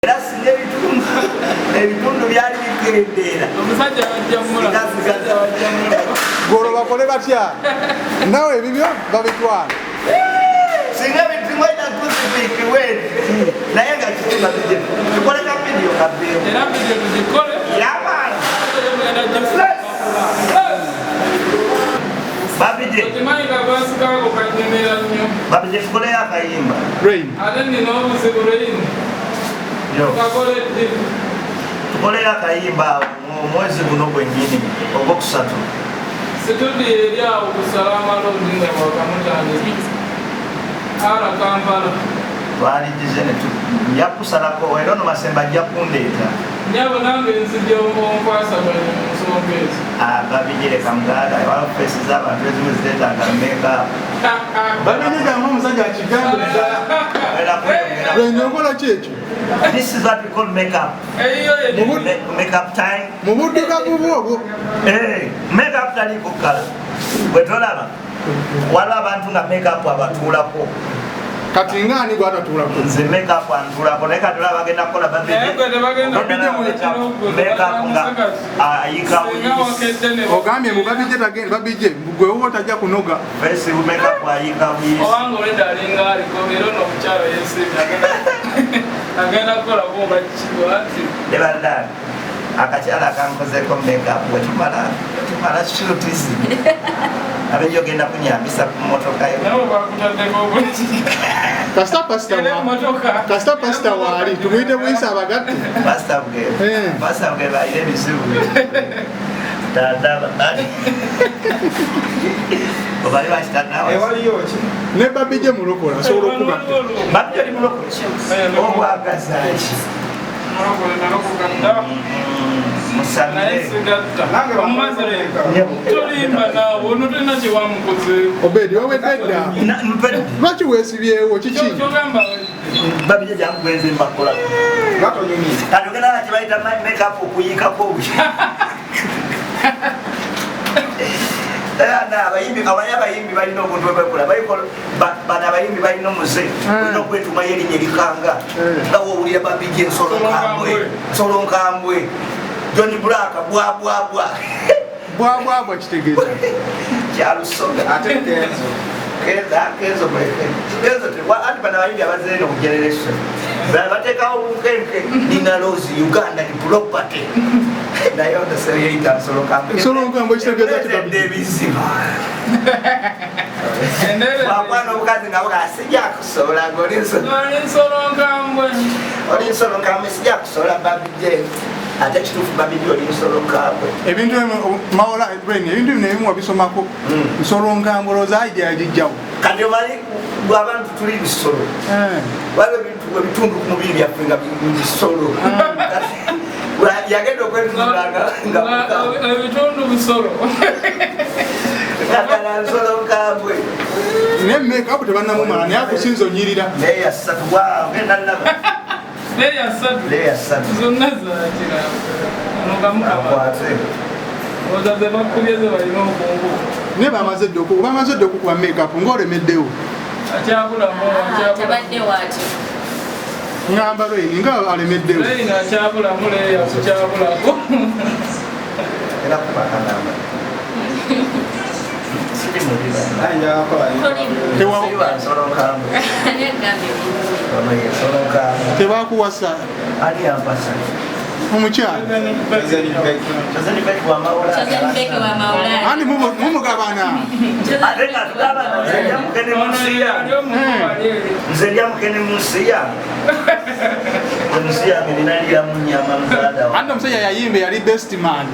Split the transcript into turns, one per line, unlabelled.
era singa ebitundu byali bigendera
omusajja wajjamula
golo bakole batya nawe ebibyo babitwala
singa bitimwena tuzipikiweni naye nga kitima bijemu tukoleka vidiyo kabeewo
era vidiyo tugikole
yabaana babije babije tukoleyo akayimba
ate nina obuzibu lweyini
tukoleyo akayimba omwezi guno gwennyini ogwokusatu
situdi eri awo kusala amalodi nga wakamutange ara Kampala
twaligize njakusalako era ono Masemba ajja kundeeta
nyabo nange nzija onkwasaganya mu nsonga ezo
babijire kamugaaga wala feesi z'abantu ezimu ziteetaaga makeup
babinyigamu omusajja akigambe enyokola kyekyo
this is what we call makeup makeup time
mu buddugavu bwobwo
makeup taliiko kala bwetolaba waliwo abantu nga makeup abatuulako
kati ngaani gwatatuulako
nze makeup antuulako naye katulaba bagenda kukola makeup nga ayika
ogambye mu babije gwewo tajja kunoga
fesi makeup ayika buyisi
obanga oleda alinga aliko era n'omukyalo yesimye agenda kukola bwoba kiwati
nebaddaani akakyala akankozeko makeup wetumala shootizi abenjo ogenda kunyambisa ku motoka yo
nabo bakutaddeko obuleki
kasita pasita waali tumuyite buyisa abagatte
pasita bwe balina ebizibu tandaba obali bakitanaawaliyoki
ne babije mulokola asobola okugatta
babije oli mulokoki obwagazaki
Obedi wawededda lwaki weesibyewo kiki
babije jamugwenze mbakola kati ogenda nakibayita makeup okuyikako obuki abayimbi balina obuntu bwebakola bano abayimbi balina omuze olina okwetumayo erinnya erikanga nga woowulira babije nsolo nkambwe Johnny Black bwabwabwa
bwabwabwa kitegeeza
kyalusoga ate kenzo ati bano abayimbi abazeeno ku generation bateekawo bunkenke nina lozi Uganda ni property naye onoseyoyita
nsolo nkambwe kitegeeza
ebizibu wakwana obukazi nga buga sijakusobola ng'oli nsolo nkambwe sijakusobola babije ate kituufu babije oli nsolo nkambwe
ebintu ebintu bino ebimu wabisomako nsolo nkambwe olowooza aija yagijjawo
kati omanyi bw'abantu tuli bisolo waliwo ebitundu ku mubiri byaffe nga bisolo yagenda okwetulanga
ebitundu bisolo
kakala nsolo nkambwe
naye makeup tebannamumala naye akusinza onyirira
leya ssatu genda nnaba leya ssatu
zonna zakira nogamukakwate ozaze bakubye ze balina okungu
naye bamaze dde okukuba makeup ng'olemeddewo
akyabulamu
tabadde waati
ngamba lweyini nga alemeddewo
leyini akyabulamu leya kukyabulako
era kubakanamba
tebakuwasa omukyala ani mumugabana
nze ndya mukene munsiya omusiya naliramu nyama muzalada
andi omusajja yayimba yali best man